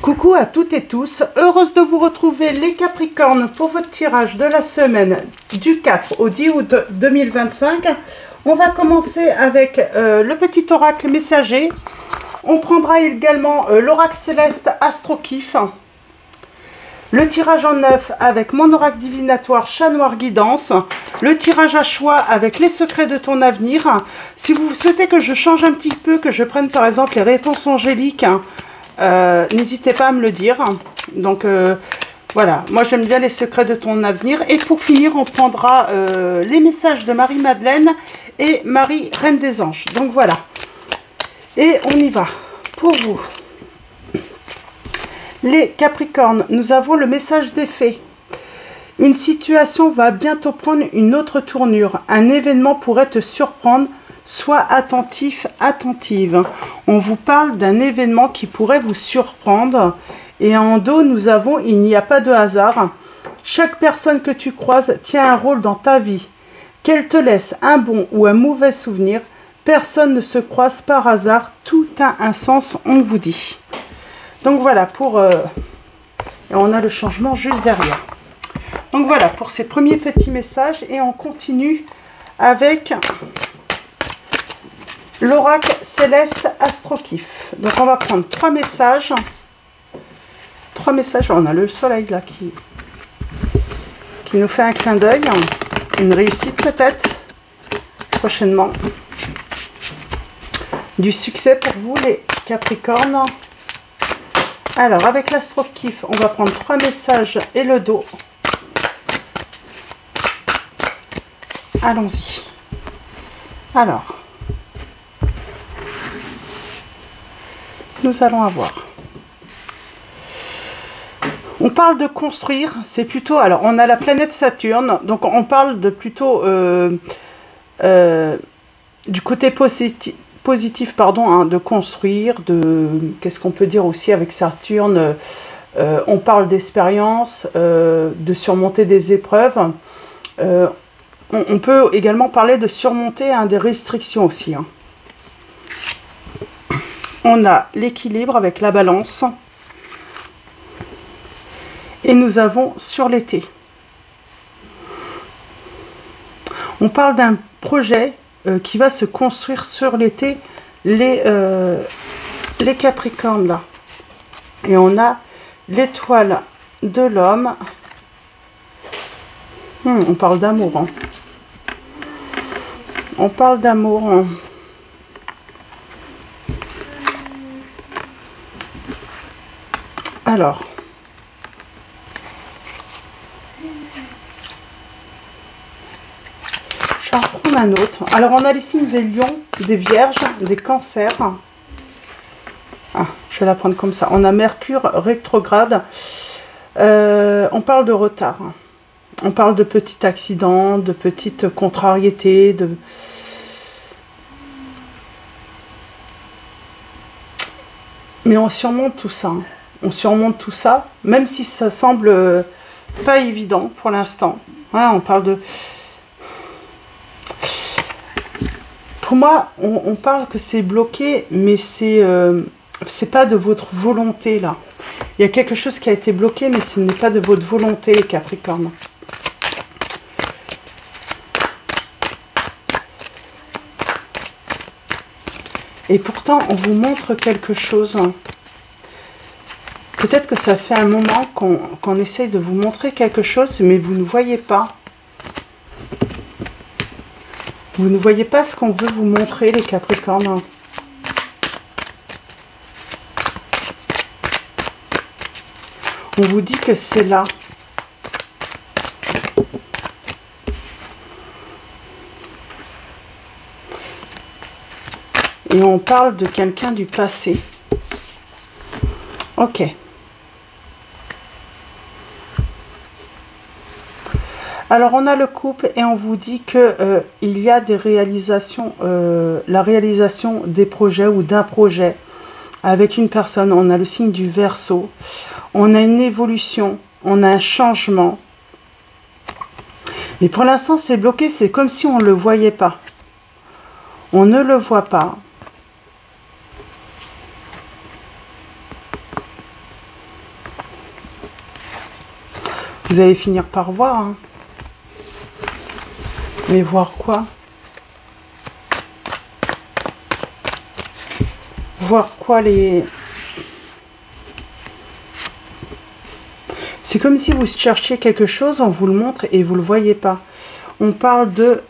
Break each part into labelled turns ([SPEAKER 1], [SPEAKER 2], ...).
[SPEAKER 1] Coucou à toutes et tous, heureuse de vous retrouver les Capricornes pour votre tirage de la semaine du 4 au 10 août 2025. On va commencer avec le petit oracle messager. On prendra également l'oracle céleste Astro Kiff. Le tirage en neuf avec mon oracle divinatoire Chat Noir Guidance. Le tirage à choix avec les secrets de ton avenir. Si vous souhaitez que je change un petit peu, que je prenne par exemple les réponses angéliques, n'hésitez pas à me le dire. Donc voilà, moi j'aime bien les secrets de ton avenir. Et pour finir, on prendra les messages de Marie-Madeleine et Marie Reine des Anges. Donc voilà. Et on y va. Pour vous, les Capricornes, nous avons le message des fées. Une situation va bientôt prendre une autre tournure. Un événement pourrait te surprendre. Sois attentif, attentive. On vous parle d'un événement qui pourrait vous surprendre. Et en dos, nous avons il n'y a pas de hasard. Chaque personne que tu croises tient un rôle dans ta vie. Qu'elle te laisse un bon ou un mauvais souvenir, personne ne se croise par hasard. Tout a un sens, on vous dit. Donc voilà pour... et on a le changement juste derrière. Donc voilà pour ces premiers petits messages. Et on continue avec... l'oracle céleste Astro Kiff. Donc on va prendre trois messages. Trois messages. On a le soleil là qui nous fait un clin d'œil. Une réussite peut-être prochainement. Du succès pour vous les Capricornes. Alors avec l'Astro Kiff, on va prendre trois messages et le dos. Allons-y. Alors. Nous allons avoir. On parle de construire, c'est plutôt... Alors, on a la planète Saturne, donc on parle de plutôt du côté positif pardon, hein, de construire, de... Qu'est-ce qu'on peut dire aussi avec Saturne? On parle d'expérience, de surmonter des épreuves. On peut également parler de surmonter hein, des restrictions aussi, hein. On a l'équilibre avec la balance. Et nous avons sur l'été. On parle d'un projet qui va se construire sur l'été, les Capricornes là. Et on a l'étoile de l'homme. On parle d'amour. Hein. On parle d'amour. Hein. Alors, je vais en prendre un autre. Alors, on a les signes des lions, des vierges, des cancers. Ah, je vais la prendre comme ça. On a Mercure rétrograde. On parle de retard. On parle de petits accidents, de petites contrariétés, de... Mais on surmonte tout ça. On surmonte tout ça, même si ça semble pas évident pour l'instant. Ouais, on parle de... Pour moi, on parle que c'est bloqué, mais c'est pas de votre volonté, là. Il y a quelque chose qui a été bloqué, mais ce n'est pas de votre volonté, les Capricornes. Et pourtant, on vous montre quelque chose. Peut-être que ça fait un moment qu'on essaye de vous montrer quelque chose, mais vous ne voyez pas. Vous ne voyez pas ce qu'on veut vous montrer, les Capricornes. On vous dit que c'est là. Et on parle de quelqu'un du passé. Ok. Alors, on a le couple et on vous dit que il y a des réalisations, la réalisation des projets ou d'un projet avec une personne. On a le signe du Verseau. On a une évolution, on a un changement. Mais pour l'instant, c'est bloqué. C'est comme si on ne le voyait pas. On ne le voit pas. Vous allez finir par voir. Hein. Mais voir quoi? Voir quoi les... C'est comme si vous cherchiez quelque chose, on vous le montre et vous ne le voyez pas. On parle de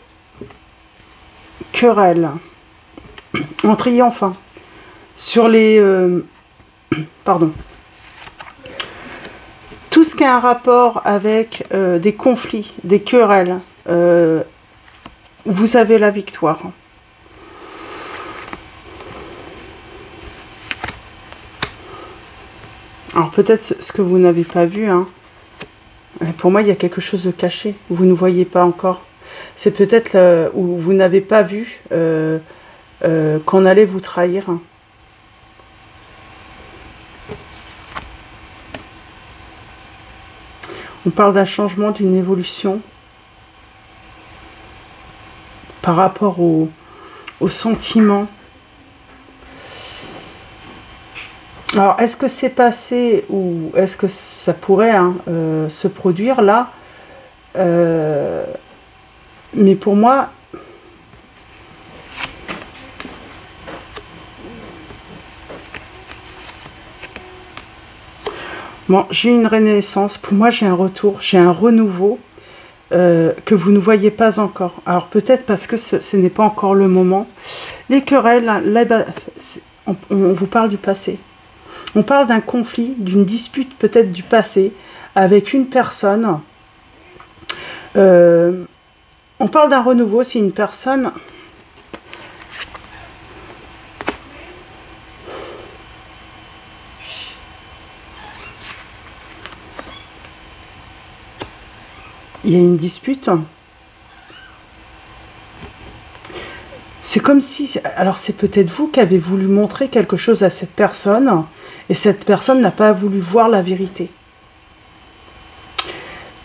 [SPEAKER 1] querelle en triomphant sur les... pardon. Tout ce qui a un rapport avec des conflits, des querelles, vous avez la victoire. Alors peut-être ce que vous n'avez pas vu, hein. Pour moi il y a quelque chose de caché, vous ne voyez pas encore. C'est peut-être où vous n'avez pas vu qu'on allait vous trahir. On parle d'un changement, d'une évolution par rapport aux sentiments. Alors, est-ce que c'est passé ou est-ce que ça pourrait se produire là? Mais pour moi, bon, j'ai une renaissance. Pour moi, j'ai un retour, j'ai un renouveau que vous ne voyez pas encore. Alors, peut-être parce que ce n'est pas encore le moment. Les querelles, on vous parle du passé. On parle d'un conflit, d'une dispute peut-être du passé avec une personne. On parle d'un renouveau, c'est une personne... Il y a une dispute. C'est comme si... Alors c'est peut-être vous qui avez voulu montrer quelque chose à cette personne et cette personne n'a pas voulu voir la vérité.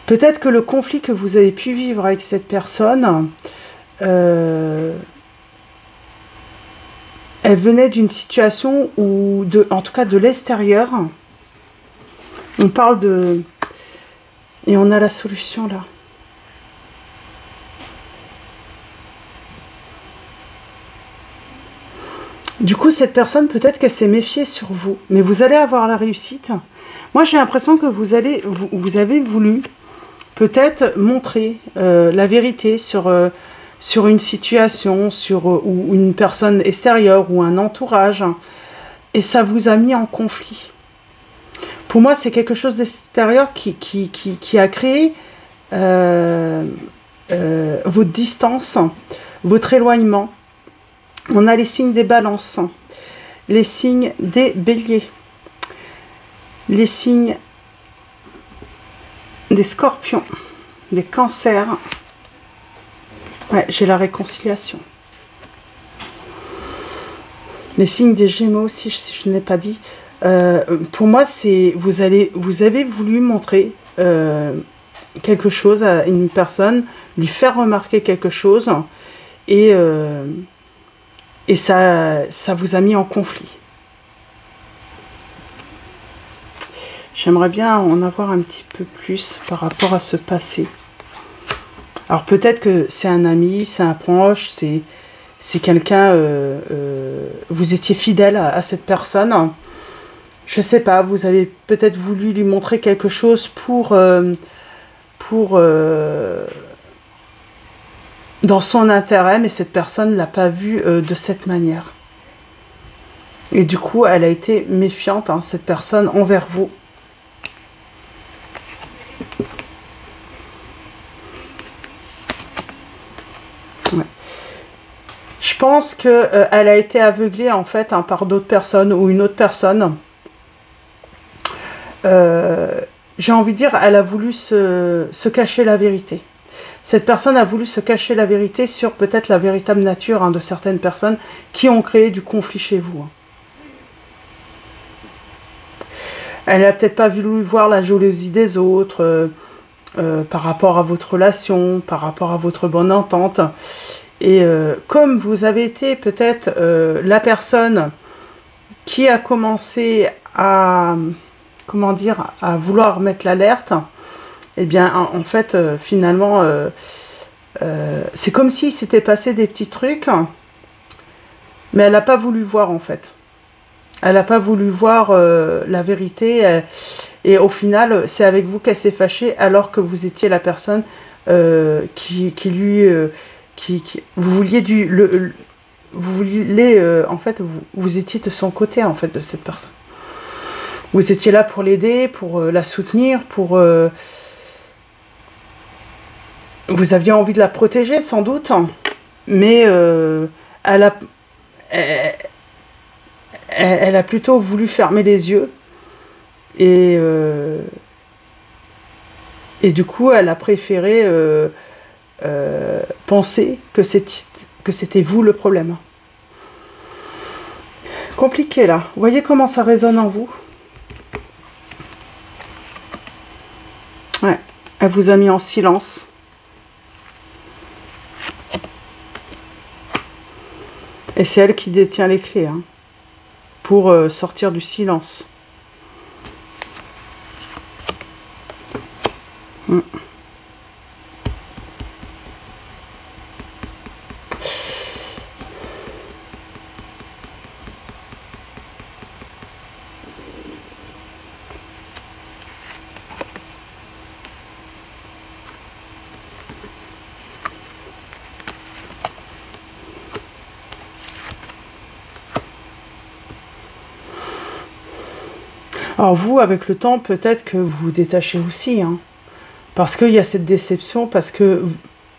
[SPEAKER 1] Peut-être que le conflit que vous avez pu vivre avec cette personne, elle venait d'une situation où, en tout cas de l'extérieur, on parle de... Et on a la solution là. Du coup, cette personne, peut-être qu'elle s'est méfiée sur vous. Mais vous allez avoir la réussite. Moi, j'ai l'impression que vous avez voulu peut-être montrer la vérité sur une situation, ou une personne extérieure, ou un entourage. Et ça vous a mis en conflit. Pour moi, c'est quelque chose d'extérieur qui a créé votre distance, votre éloignement. On a les signes des balances, les signes des béliers, les signes des scorpions, des cancers. Ouais, j'ai la réconciliation. Les signes des gémeaux aussi, si je n'ai pas dit. Pour moi, c'est vous avez voulu montrer quelque chose à une personne, lui faire remarquer quelque chose, et ça vous a mis en conflit. J'aimerais bien en avoir un petit peu plus par rapport à ce passé. Alors peut-être que c'est un ami, c'est un proche, c'est quelqu'un, vous étiez fidèle à cette personne. Je sais pas, vous avez peut-être voulu lui montrer quelque chose dans son intérêt, mais cette personne ne l'a pas vu de cette manière. Et du coup, elle a été méfiante, hein, cette personne, envers vous. Ouais. Je pense qu'elle a été aveuglée, en fait, hein, par d'autres personnes ou une autre personne. J'ai envie de dire, elle a voulu se cacher la vérité. Cette personne a voulu se cacher la vérité sur peut-être la véritable nature, hein, de certaines personnes qui ont créé du conflit chez vous. Hein. Elle n'a peut-être pas voulu voir la jalousie des autres par rapport à votre relation, par rapport à votre bonne entente. Et comme vous avez été peut-être la personne qui a commencé à... comment dire, à vouloir mettre l'alerte, eh bien, en fait, finalement, c'est comme s'il s'était passé des petits trucs, mais elle n'a pas voulu voir, en fait. Elle n'a pas voulu voir la vérité, et au final, c'est avec vous qu'elle s'est fâchée, alors que vous étiez la personne qui lui... vous vouliez vous vouliez, en fait, vous étiez de son côté, en fait, de cette personne. Vous étiez là pour l'aider, pour la soutenir, pour... vous aviez envie de la protéger, sans doute, mais elle a... Elle, elle a plutôt voulu fermer les yeux, et du coup, elle a préféré penser que c'était vous le problème. Compliqué, là. Vous voyez comment ça résonne en vous? Ouais, elle vous a mis en silence. Et c'est elle qui détient les clés, hein, pour sortir du silence. Alors vous, avec le temps, peut-être que vous vous détachez aussi, hein, parce qu'il y a cette déception, parce que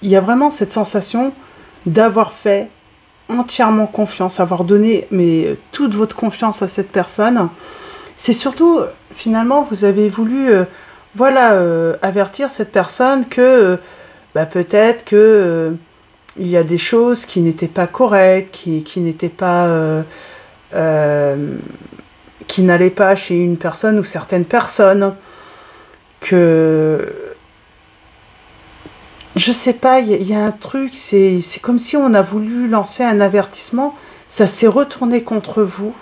[SPEAKER 1] il y a vraiment cette sensation d'avoir fait entièrement confiance, avoir donné toute votre confiance à cette personne. C'est surtout, finalement, vous avez voulu, voilà, avertir cette personne que peut-être que il y a des choses qui n'étaient pas correctes, qui n'étaient pas... qui n'allait pas chez une personne ou certaines personnes, que je sais pas, il y a un truc, c'est comme si on a voulu lancer un avertissement, ça s'est retourné contre vous.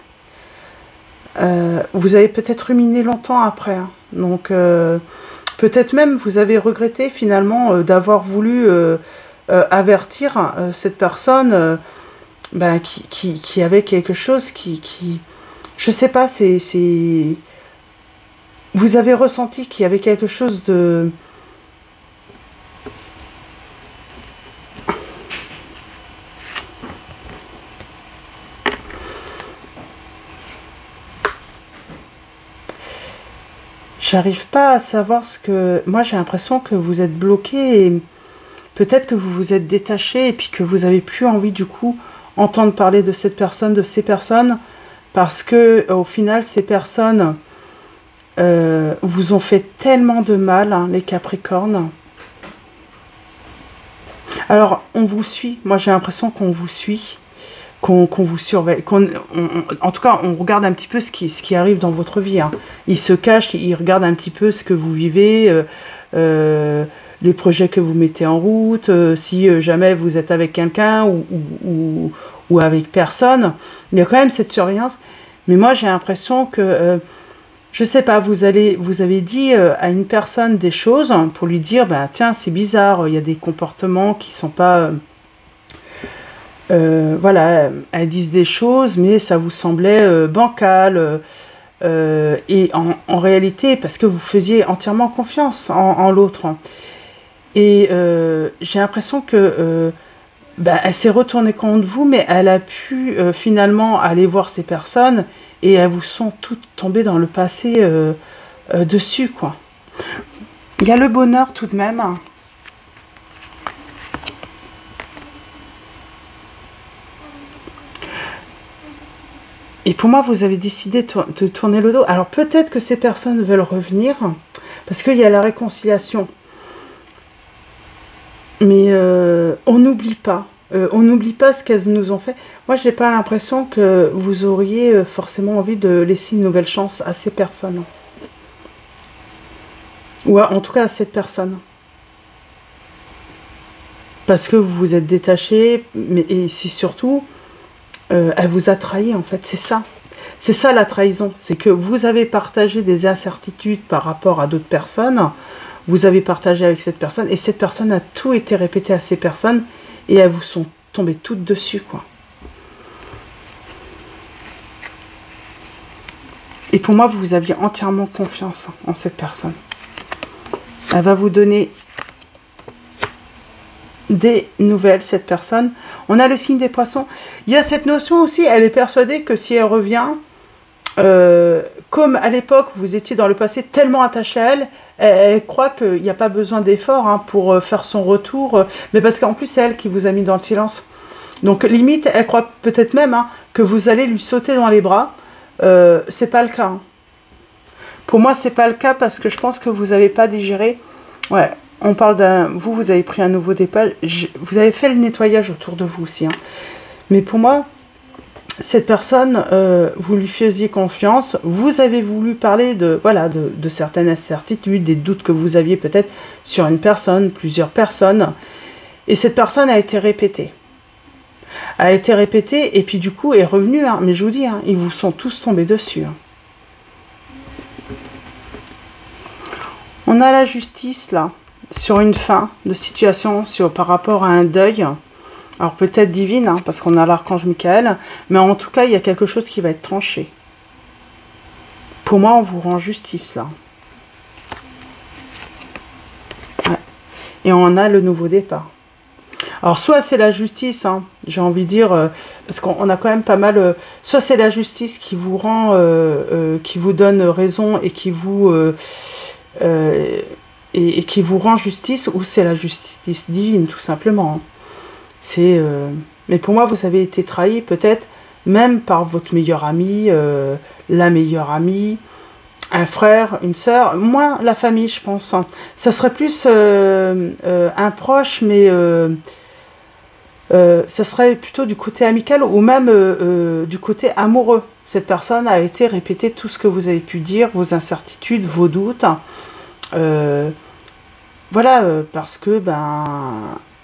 [SPEAKER 1] Vous avez peut-être ruminé longtemps après, hein. Donc peut-être même vous avez regretté finalement d'avoir voulu avertir cette personne qui avait quelque chose qui je sais pas, vous avez ressenti qu'il y avait quelque chose de... J'arrive pas à savoir ce que... Moi, j'ai l'impression que vous êtes bloqué et peut-être que vous vous êtes détaché et puis que vous avez plus envie, du coup, entendre parler de cette personne, de ces personnes, parce que au final, ces personnes vous ont fait tellement de mal, hein, les Capricornes. Alors, on vous suit. Moi, j'ai l'impression qu'on vous suit, qu'on vous surveille. En tout cas, on regarde un petit peu ce qui arrive dans votre vie, hein. Ils se cachent, ils regardent un petit peu ce que vous vivez, les projets que vous mettez en route, si jamais vous êtes avec quelqu'un ou avec personne. Il y a quand même cette surveillance. Mais moi, j'ai l'impression que, je sais pas, vous avez dit à une personne des choses pour lui dire, tiens, c'est bizarre, il y a des comportements qui sont pas... voilà, elles disent des choses, mais ça vous semblait bancal. Et en réalité, parce que vous faisiez entièrement confiance en l'autre. Et j'ai l'impression que... elle s'est retournée contre vous, mais elle a pu finalement aller voir ces personnes et elles vous sont toutes tombées dans le passé dessus, quoi. Il y a le bonheur tout de même. Et pour moi, vous avez décidé de tourner le dos. Alors peut-être que ces personnes veulent revenir, parce qu'il y a la réconciliation. Mais on n'oublie pas. On n'oublie pas ce qu'elles nous ont fait. Moi, je n'ai pas l'impression que vous auriez forcément envie de laisser une nouvelle chance à ces personnes. Ou en tout cas à cette personne. Parce que vous vous êtes détaché, et c'est surtout, elle vous a trahi, en fait. C'est ça. C'est ça la trahison. C'est que vous avez partagé des incertitudes par rapport à d'autres personnes. vous avez partagé avec cette personne, et cette personne a tout été répété à ces personnes, et elles vous sont tombées toutes dessus, quoi. Et pour moi, vous aviez entièrement confiance en cette personne. Elle va vous donner des nouvelles, cette personne. On a le signe des poissons. Il y a cette notion aussi, elle est persuadée que si elle revient, comme à l'époque, vous étiez dans le passé tellement attaché à elle, elle croit qu'il n'y a pas besoin d'effort pour faire son retour, mais parce qu'en plus, c'est elle qui vous a mis dans le silence. Donc, limite, elle croit peut-être même que vous allez lui sauter dans les bras. C'est pas le cas. Pour moi, c'est pas le cas parce que je pense que vous n'avez pas digéré. Ouais, on parle d'un... Vous avez pris un nouveau départ. Vous avez fait le nettoyage autour de vous aussi. Mais pour moi, cette personne, vous lui faisiez confiance. Vous avez voulu parler de certaines incertitudes, des doutes que vous aviez peut-être sur une personne, plusieurs personnes. Et cette personne a été répétée. Et puis du coup est revenue. Mais je vous dis, ils vous sont tous tombés dessus. On a la justice là, sur une fin de situation, par rapport à un deuil. Alors peut-être divine, parce qu'on a l'archange Michael, mais en tout cas, il y a quelque chose qui va être tranché. Pour moi, on vous rend justice là. Ouais. Et on a le nouveau départ. Alors soit c'est la justice, j'ai envie de dire, parce qu'on a quand même pas mal... soit c'est la justice qui vous rend, qui vous donne raison et qui vous... et qui vous rend justice, ou c'est la justice divine, tout simplement. Mais pour moi, vous avez été trahi, peut-être, même par votre meilleur ami, la meilleure amie, un frère, une sœur, moins la famille, je pense. Ça serait plus un proche, mais ça serait plutôt du côté amical, ou même du côté amoureux. Cette personne a été répétée tout ce que vous avez pu dire, vos incertitudes, vos doutes. Parce que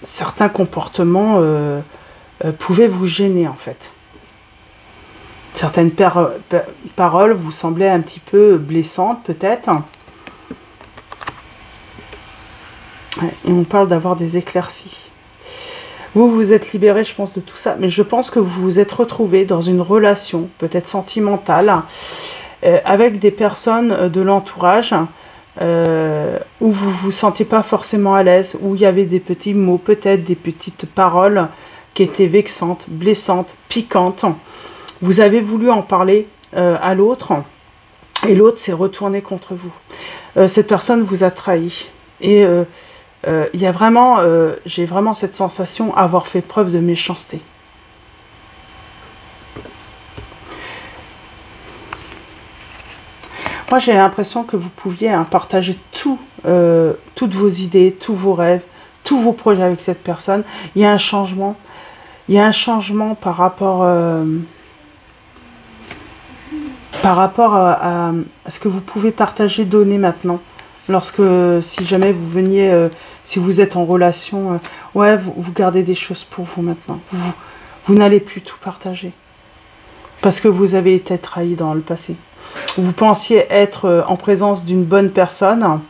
[SPEAKER 1] certains comportements pouvaient vous gêner, en fait. Certaines paroles vous semblaient un petit peu blessantes, peut-être. Et on parle d'avoir des éclaircies. Vous vous êtes libéré, je pense, de tout ça. Mais je pense que vous vous êtes retrouvé dans une relation, peut-être sentimentale, avec des personnes de l'entourage, où vous vous sentiez pas forcément à l'aise, où il y avait des petits mots, peut-être des petites paroles qui étaient vexantes, blessantes, piquantes. Vous avez voulu en parler à l'autre, et l'autre s'est retourné contre vous. Cette personne vous a trahi. Et il y a vraiment, j'ai vraiment cette sensation avoir fait preuve de méchanceté. Moi, j'ai l'impression que vous pouviez partager toutes vos idées, tous vos rêves, tous vos projets avec cette personne. Il y a un changement. Il y a un changement par rapport à ce que vous pouvez partager, donner maintenant. Si jamais vous veniez, si vous êtes en relation, vous gardez des choses pour vous maintenant. Vous n'allez plus tout partager. Parce que vous avez été trahi dans le passé. Vous pensiez être en présence d'une bonne personne.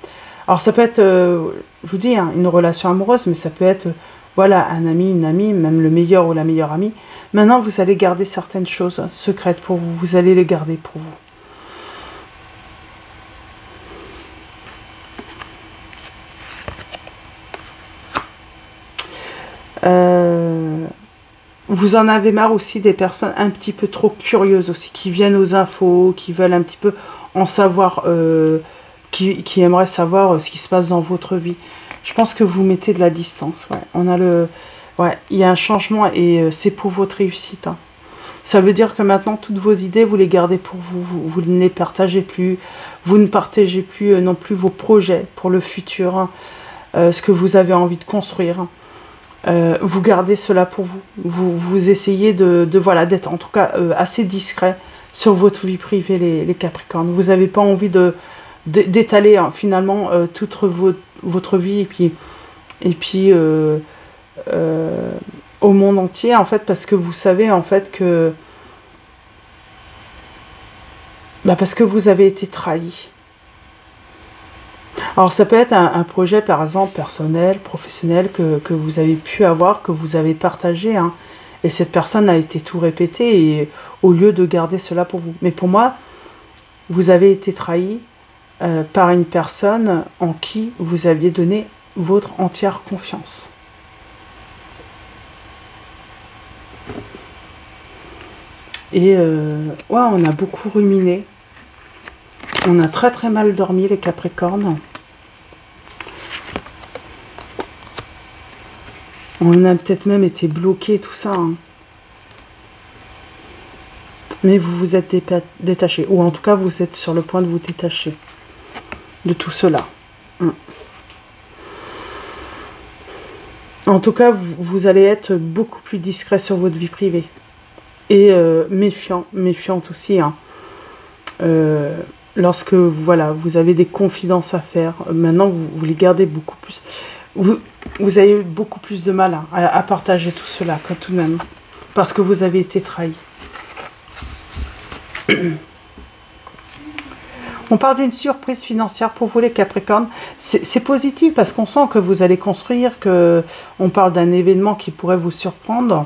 [SPEAKER 1] Alors ça peut être, je vous dis, une relation amoureuse, mais ça peut être, un ami, une amie, même le meilleur ou la meilleure amie. Maintenant, vous allez garder certaines choses secrètes pour vous. Vous allez les garder pour vous. Vous en avez marre aussi des personnes un petit peu trop curieuses aussi, qui viennent aux infos, qui veulent un petit peu en savoir, qui aimeraient savoir ce qui se passe dans votre vie. Je pense que vous mettez de la distance. Il y a un changement et c'est pour votre réussite. Ça veut dire que maintenant, toutes vos idées, vous les gardez pour vous. Vous ne les partagez plus. Vous ne partagez plus non plus vos projets pour le futur, ce que vous avez envie de construire. Vous gardez cela pour vous. Vous essayez d'être en tout cas assez discret sur votre vie privée, les Capricornes. Vous n'avez pas envie d'étaler finalement toute votre vie et puis au monde entier, en fait, parce que vous savez en fait que parce que vous avez été trahi. Alors ça peut être un projet par exemple personnel, professionnel que vous avez pu avoir, que vous avez partagé, hein, et cette personne a été tout répétée et au lieu de garder cela pour vous. Mais pour moi, vous avez été trahi par une personne en qui vous aviez donné votre entière confiance. Et ouais, on a beaucoup ruminé. On a très très mal dormi les Capricornes. On a peut-être même été bloqué, tout ça. Hein. Mais vous vous êtes détaché. Ou en tout cas, vous êtes sur le point de vous détacher de tout cela. En tout cas, vous allez être beaucoup plus discret sur votre vie privée. Et méfiante aussi. Hein. Lorsque voilà, vous avez des confidences à faire, maintenant vous les gardez beaucoup plus. Vous avez eu beaucoup plus de mal à partager tout cela, quand tout de même. Parce que vous avez été trahi. On parle d'une surprise financière pour vous les Capricornes. C'est positif parce qu'on sent que vous allez construire, on parle d'un événement qui pourrait vous surprendre.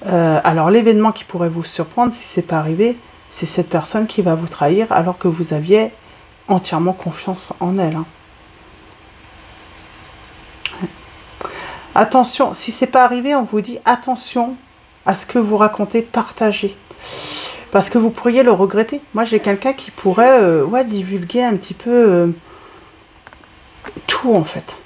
[SPEAKER 1] Alors l'événement qui pourrait vous surprendre, si c'est pas arrivé, c'est cette personne qui va vous trahir alors que vous aviez entièrement confiance en elle. Hein. Attention, si c'est pas arrivé, on vous dit attention à ce que vous racontez, partagez. Parce que vous pourriez le regretter. Moi, j'ai quelqu'un qui pourrait ouais, divulguer un petit peu tout, en fait.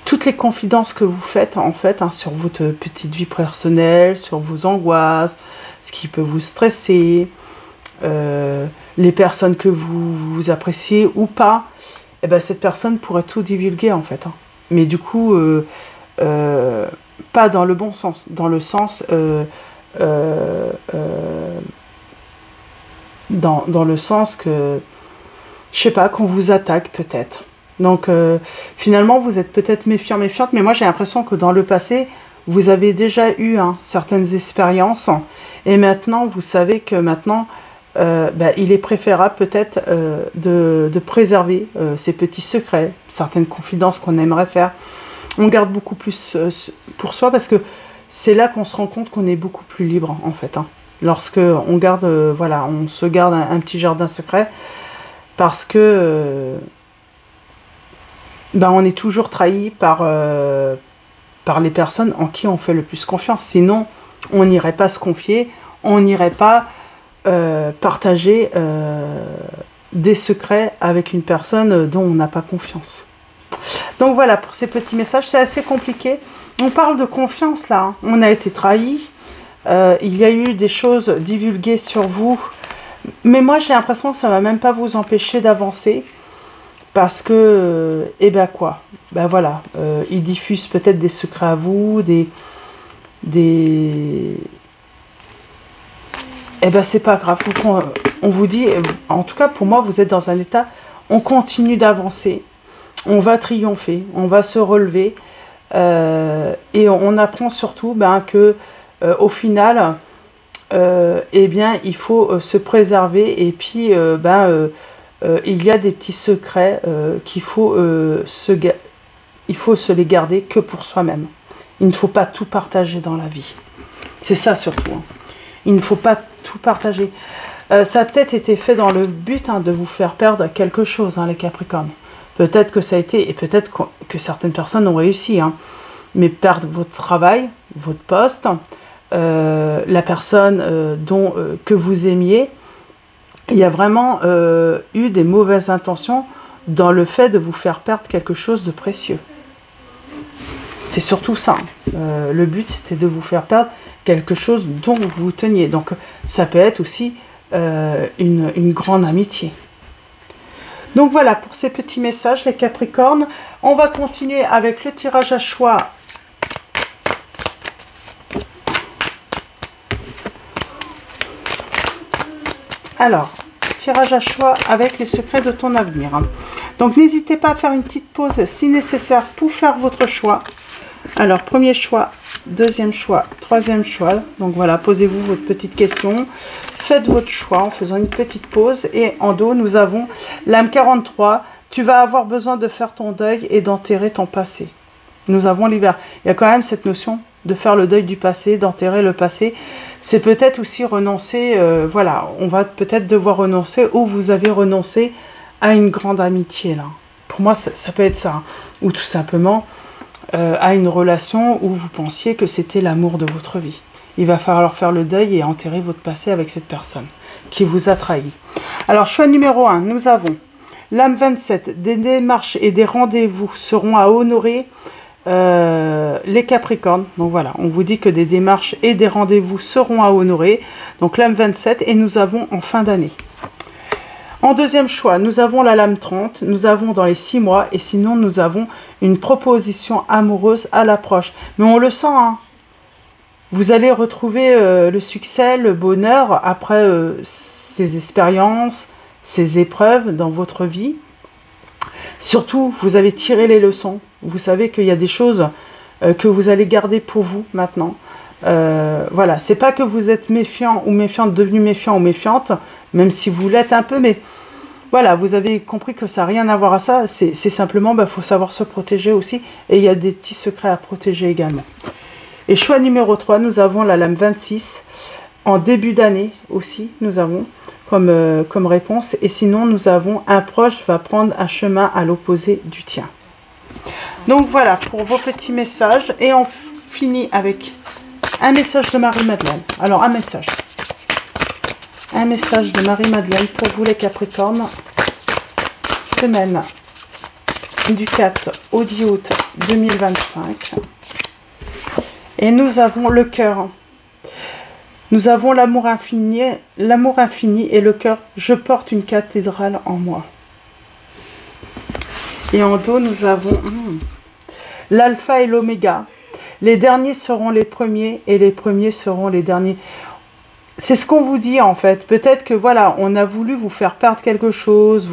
[SPEAKER 1] Toutes les confidences que vous faites, en fait, hein, sur votre petite vie personnelle, sur vos angoisses, ce qui peut vous stresser, les personnes que vous appréciez ou pas, eh ben, cette personne pourrait tout divulguer, en fait. Hein. Mais du coup, pas dans le bon sens, dans le sens... dans le sens que, je sais pas, qu'on vous attaque peut-être. Donc finalement vous êtes peut-être méfiant, méfiante, mais moi j'ai l'impression que dans le passé vous avez déjà eu certaines expériences et maintenant vous savez que maintenant il est préférable peut-être de préserver ces petits secrets, certaines confidences qu'on aimerait faire. On garde beaucoup plus pour soi parce que c'est là qu'on se rend compte qu'on est beaucoup plus libre, en fait. Hein. Lorsque on garde, voilà, on se garde un petit jardin secret, parce que on est toujours trahi par les personnes en qui on fait le plus confiance. Sinon, on n'irait pas se confier, on n'irait pas partager des secrets avec une personne dont on n'a pas confiance. Donc voilà, pour ces petits messages, c'est assez compliqué. On parle de confiance là, hein. On a été trahi, il y a eu des choses divulguées sur vous, mais moi j'ai l'impression que ça ne va même pas vous empêcher d'avancer, parce que, voilà, ils diffusent peut-être des secrets à vous, c'est pas grave, on vous dit, en tout cas pour moi vous êtes dans un état, on continue d'avancer, on va triompher, on va se relever, et on apprend surtout que au final il faut se préserver et puis il y a des petits secrets qu'il faut il faut se les garder que pour soi-même. Il ne faut pas tout partager dans la vie, c'est ça surtout, hein. Il ne faut pas tout partager. Ça a peut-être été fait dans le but de vous faire perdre quelque chose, les Capricornes. Peut-être que ça a été, et peut-être que certaines personnes ont réussi, mais perdre votre travail, votre poste, la personne que vous aimiez, il y a vraiment eu des mauvaises intentions dans le fait de vous faire perdre quelque chose de précieux. C'est surtout ça. Le but, c'était de vous faire perdre quelque chose dont vous teniez. Donc, ça peut être aussi une grande amitié. Donc voilà pour ces petits messages les Capricornes. On va continuer avec le tirage à choix. Alors, tirage à choix avec les secrets de ton avenir. Donc n'hésitez pas à faire une petite pause si nécessaire pour faire votre choix. Alors premier choix, deuxième choix, troisième choix. Donc voilà, posez-vous votre petite question. Faites votre choix en faisant une petite pause. Et en dos, nous avons l'âme 43. Tu vas avoir besoin de faire ton deuil et d'enterrer ton passé. Nous avons l'hiver. Il y a quand même cette notion de faire le deuil du passé, d'enterrer le passé. C'est peut-être aussi renoncer, voilà, on va peut-être devoir renoncer, ou vous avez renoncé à une grande amitié, là. Pour moi, ça peut être ça. Hein. Ou tout simplement à une relation où vous pensiez que c'était l'amour de votre vie. Il va falloir faire le deuil et enterrer votre passé avec cette personne qui vous a trahi. Alors, choix numéro 1, nous avons l'âme 27. Des démarches et des rendez-vous seront à honorer les Capricornes. Donc voilà, on vous dit que des démarches et des rendez-vous seront à honorer. Donc l'âme 27, et nous avons en fin d'année. En deuxième choix, nous avons la lame 30, nous avons dans les 6 mois, et sinon nous avons une proposition amoureuse à l'approche. Mais on le sent, hein. Vous allez retrouver le succès, le bonheur après ces expériences, ces épreuves dans votre vie. Surtout, vous avez tiré les leçons. Vous savez qu'il y a des choses que vous allez garder pour vous maintenant. Voilà, c'est pas que vous êtes méfiant ou méfiante, devenu méfiant ou méfiante, même si vous l'êtes un peu, mais voilà, vous avez compris que ça n'a rien à voir à ça. C'est simplement, faut savoir se protéger aussi, et il y a des petits secrets à protéger également. Et choix numéro 3, nous avons la lame 26. En début d'année aussi, nous avons comme réponse. Et sinon, nous avons un proche va prendre un chemin à l'opposé du tien. Donc voilà pour vos petits messages. Et on finit avec un message de Marie-Madeleine. Alors, un message de Marie-Madeleine pour vous les Capricornes. Semaine du 4 au 10 août 2025. Et nous avons le cœur. Nous avons l'amour infini et le cœur. Je porte une cathédrale en moi. Et en dos, nous avons l'alpha et l'oméga. Les derniers seront les premiers et les premiers seront les derniers. C'est ce qu'on vous dit en fait. Peut-être que voilà, on a voulu vous faire perdre quelque chose,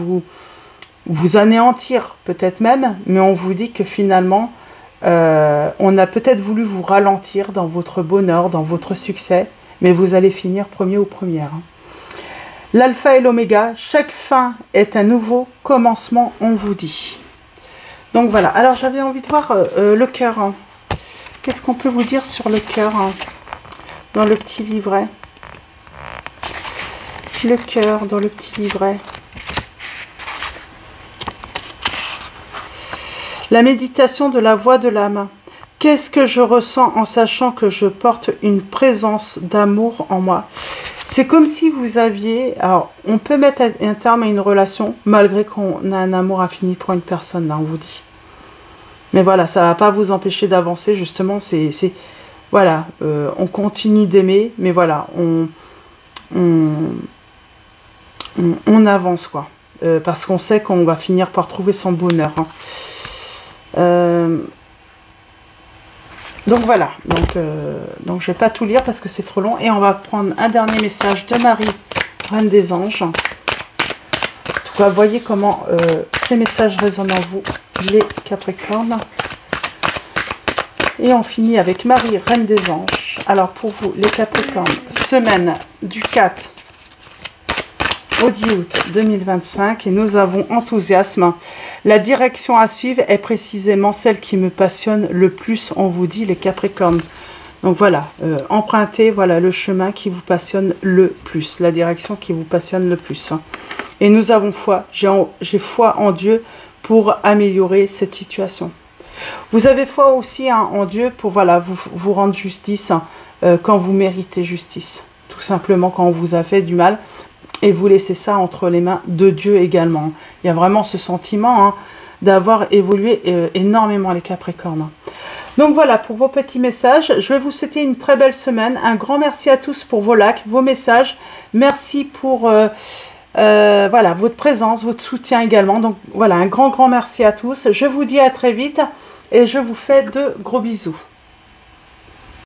[SPEAKER 1] vous anéantir peut-être même, mais on vous dit que finalement, on a peut-être voulu vous ralentir dans votre bonheur, dans votre succès, mais vous allez finir premier ou première. L'alpha et l'oméga, chaque fin est un nouveau commencement, on vous dit. Donc voilà, alors j'avais envie de voir le cœur. Hein. Qu'est-ce qu'on peut vous dire sur le cœur hein, dans le petit livret? Le cœur dans le petit livret. La méditation de la voix de l'âme. Qu'est-ce que je ressens en sachant que je porte une présence d'amour en moi? C'est comme si vous aviez... Alors, on peut mettre un terme à une relation malgré qu'on a un amour infini pour une personne, là, on vous dit. Mais voilà, ça ne va pas vous empêcher d'avancer, justement. Voilà, on continue d'aimer, mais voilà, on avance, quoi. Parce qu'on sait qu'on va finir par trouver son bonheur. Hein. Donc voilà, donc je vais pas tout lire parce que c'est trop long. Et on va prendre un dernier message de Marie, Reine des Anges. En tout cas, voyez comment ces messages résonnent en vous, les Capricornes. Et on finit avec Marie, Reine des Anges. Alors pour vous, les Capricornes, semaine du 4 au 10 août 2025. Et nous avons enthousiasme. La direction à suivre est précisément celle qui me passionne le plus, on vous dit, les Capricornes. Donc voilà, empruntez voilà, le chemin qui vous passionne le plus, la direction qui vous passionne le plus. Hein. Et nous avons foi, j'ai foi en Dieu pour améliorer cette situation. Vous avez foi aussi hein, en Dieu pour voilà, vous rendre justice hein, quand vous méritez justice. Tout simplement quand on vous a fait du mal. Et vous laissez ça entre les mains de Dieu également. Il y a vraiment ce sentiment hein, d'avoir évolué énormément les Capricornes. Donc voilà pour vos petits messages. Je vais vous souhaiter une très belle semaine. Un grand merci à tous pour vos likes, vos messages. Merci pour voilà, votre présence, votre soutien également. Donc voilà, un grand merci à tous. Je vous dis à très vite et je vous fais de gros bisous.